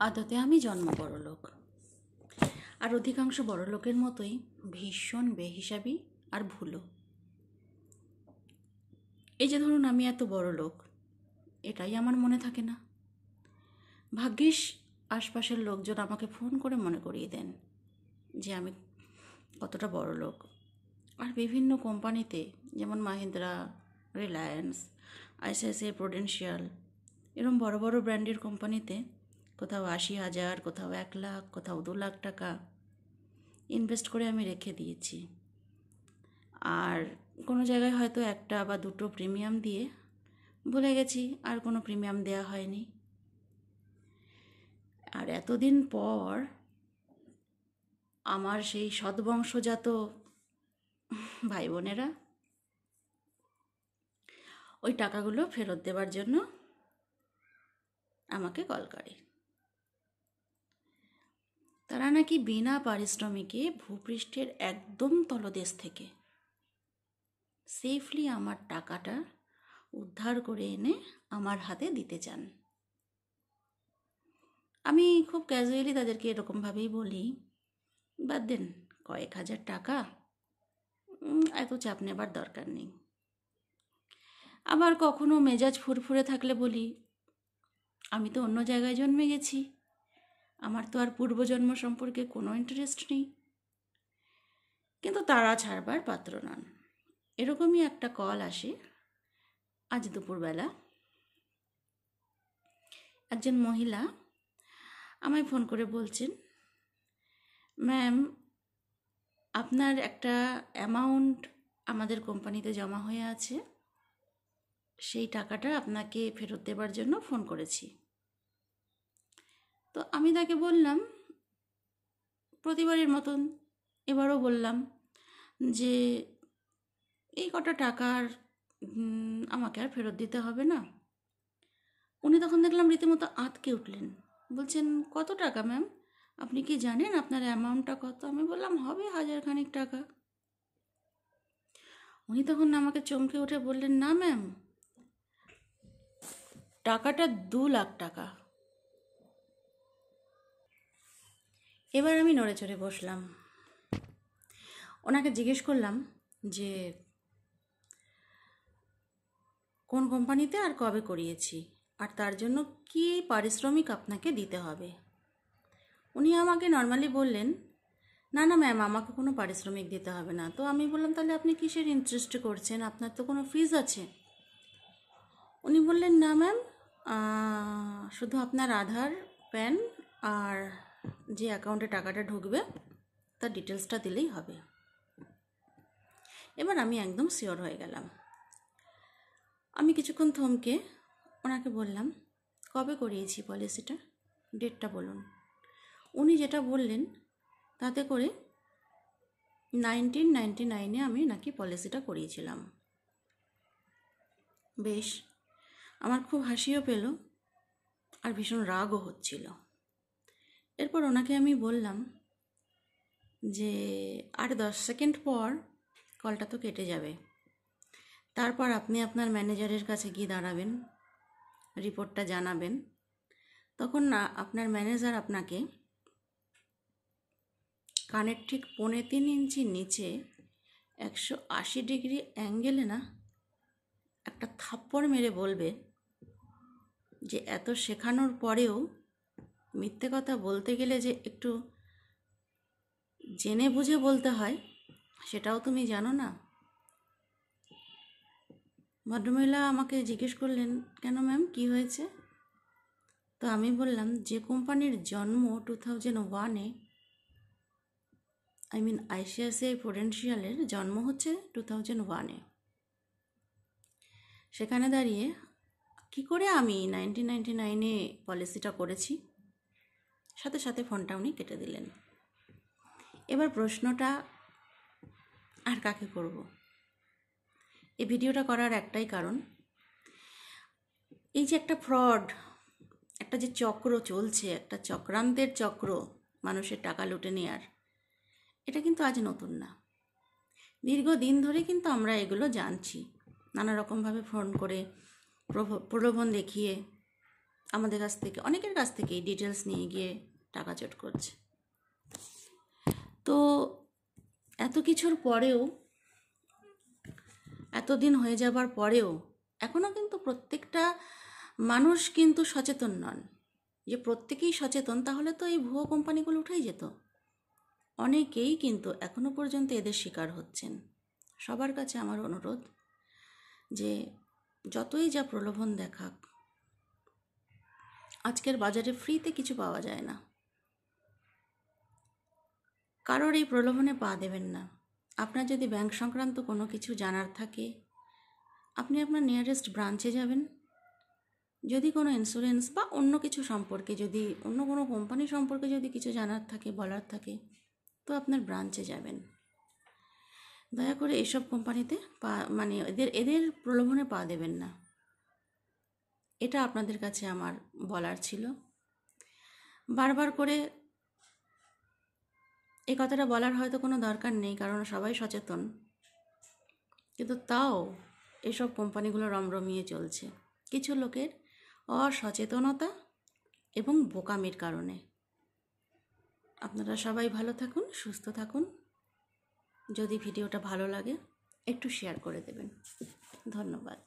আদতে আমি জন্ম বড়লোক, আর অধিকাংশ বড়লোকের মতোই ভীষণ বেহিসাবি আর ভুলো। এই যে ধরুন আমি এত বড়লোক, এটাই আমার মনে থাকে না। ভাগ্যিস আশপাশের লোকজন আমাকে ফোন করে মনে করিয়ে দেন যে আমি কতটা বড়লোক। আর বিভিন্ন কোম্পানিতে, যেমন মাহিন্দ্রা, রিলায়েন্স, আইসিআইসিআই প্রুডেন্সিয়াল, এরকম বড় বড় ব্র্যান্ডের কোম্পানিতে কোথাও 80,000, কোথাও 1,00,000, কোথাও 2,00,000 টাকা ইনভেস্ট করে আমি রেখে দিয়েছি। আর কোনো জায়গায় হয়তো একটা বা দুটো প্রিমিয়াম দিয়ে ভুলে গেছি, আর কোনো প্রিমিয়াম দেওয়া হয়নি। আর এতদিন পর আমার সেই সদ্বংশজাত ভাই বোনেরা ওই টাকাগুলো ফেরত দেওয়ার জন্য আমাকে কল করে। তারা নাকি বিনা পারিশ্রমিকে ভূপৃষ্ঠের একদম তলদেশ থেকে সেফলি আমার টাকাটা উদ্ধার করে এনে আমার হাতে দিতে চান। আমি খুব ক্যাজুয়ালি তাদেরকে এরকমভাবেই বলি, বাদ দেন, কয়েক হাজার টাকা, এত চাপ নেবার দরকার নেই। আবার কখনো মেজাজ ফুরফুরে থাকলে বলি, আমি তো অন্য জায়গায় জন্মে গেছি, আমার তো আর পূর্বজন্ম সম্পর্কে কোনো ইন্টারেস্ট নেই। কিন্তু তারা ছাড়বার পাত্র নন। এরকমই একটা কল আসে আজ দুপুরবেলা। একজন মহিলা আমায় ফোন করে বলছেন, ম্যাম, আপনার একটা অ্যামাউন্ট আমাদের কোম্পানিতে জমা হয়ে আছে, সেই টাকাটা আপনাকে ফেরত দেবার জন্য ফোন করেছি। তো আমি তাকে বললাম, প্রতিবারের মতন এবারও বললাম যে এই কটা টাকার আমাকে আর ফেরত দিতে হবে না। উনি তখন দেখলাম রীতিমতো আঁতকে উঠলেন, বলছেন, কত টাকা ম্যাম? আপনি কি জানেন আপনার অ্যামাউন্টটা কত? আমি বললাম, হবে 1,000 টাকা। উনি তখন আমাকে চমকে উঠে বললেন, না ম্যাম, টাকাটা 2,00,000 টাকা। এবার আমি নড়ে চড়ে বসলাম। ওনাকে জিজ্ঞেস করলাম যে কোন কোম্পানিতে আর কবে করিয়েছি, আর তার জন্য কী পারিশ্রমিক আপনাকে দিতে হবে। উনি আমাকে নর্মালি বললেন, না না ম্যাম, আমাকে কোনো পারিশ্রমিক দিতে হবে না। তো আমি বললাম, তাহলে আপনি কিসের ইন্টারেস্টে করছেন? আপনার তো কোনো ফিজ আছে। উনি বললেন, না ম্যাম, শুধু আপনার আধার, প্যান আর যে অ্যাকাউন্টে টাকাটা ঢুকবে তার ডিটেলসটা দিলেই হবে। এবার আমি একদম শিওর হয়ে গেলাম। আমি কিছুক্ষণ থমকে ওনাকে বললাম, কবে করিয়েছি পলিসিটা, ডেটটা বলুন। উনি যেটা বললেন তাতে করে 1999-এ আমি নাকি পলিসিটা করিয়েছিলাম। বেশ, আমার খুব হাসিও পেল আর ভীষণ রাগও হচ্ছিল। এরপর ওনাকে আমি বললাম যে আর 10 সেকেন্ড পর কলটা তো কেটে যাবে, তারপর আপনি আপনার ম্যানেজারের কাছে গিয়ে দাঁড়াবেন, রিপোর্টটা জানাবেন। তখন না আপনার ম্যানেজার আপনাকে কানের ঠিক 3.25 ইঞ্চি নিচে 180 ডিগ্রি অ্যাঙ্গেলে না একটা থাপ্পড় মেরে বলবে যে এত শেখানোর পরেও মিথ্যে কথা বলতে গেলে যে একটু জেনে বুঝে বলতে হয়, সেটাও তুমি জানো না। ভদ্রমহিলা আমাকে জিজ্ঞেস করলেন, কেন ম্যাম, কি হয়েছে? তো আমি বললাম, যে কোম্পানির জন্ম 2001-এ, আইসিআইসিআই প্রুডেন্সিয়ালের জন্ম হচ্ছে 2001-এ, সেখানে দাঁড়িয়ে কি করে আমি 1999-এ পলিসিটা করেছি? সাথে সাথে ফোনটা উনি কেটে দিলেন। এবার প্রশ্নটা আর কাকে করব? এই ভিডিওটা করার একটাই কারণ, এই যে একটা ফ্রড, একটা যে চক্র চলছে, একটা চক্রান্তের চক্র মানুষের টাকা লুটে নেওয়ার, এটা কিন্তু আজ নতুন না। দীর্ঘদিন ধরে কিন্তু আমরা এগুলো জানছি। নানা রকমভাবে ফোন করে প্রলোভন দেখিয়ে আমাদের কাছ থেকে, অনেকের কাছ থেকেই ডিটেলস নিয়ে গিয়ে টাকা চোট করছে। তো এত কিছুর পরেও, এতদিন হয়ে যাবার পরেও এখনও কিন্তু প্রত্যেকটা মানুষ কিন্তু সচেতন নন। যে প্রত্যেকেই সচেতন তাহলে তো এই ভুয়ো কোম্পানিগুলো উঠেই যেত। অনেকেই কিন্তু এখনো পর্যন্ত এদের শিকার হচ্ছেন। সবার কাছে আমার অনুরোধ যে যতই যা প্রলোভন দেখাক, আজকের বাজারে ফ্রিতে কিছু পাওয়া যায় না। কারোর এই প্রলোভনে পা দেবেন না। আপনার যদি ব্যাংক সংক্রান্ত কোনো কিছু জানার থাকে, আপনি আপনার নিয়ারেস্ট ব্রাঞ্চে যাবেন। যদি কোনো ইন্স্যুরেন্স বা অন্য কিছু সম্পর্কে, যদি অন্য কোনো কোম্পানি সম্পর্কে যদি কিছু জানার থাকে, বলার থাকে, তো আপনার ব্রাঞ্চে যাবেন। দয়া করে এসব কোম্পানিতে মানে এদের প্রলোভনে পা দেবেন না। এটা আপনাদের কাছে আমার বলার ছিল। বারবার করে এই কথাটা বলার হয়তো কোনো দরকার নেই, কারণ সবাই সচেতন, কিন্তু তাও এসব কোম্পানিগুলো রমরমিয়ে চলছে কিছু লোকের অসচেতনতা এবং বোকামির কারণে। আপনারা সবাই ভালো থাকুন, সুস্থ থাকুন। যদি ভিডিওটা ভালো লাগে একটু শেয়ার করে দেবেন। ধন্যবাদ।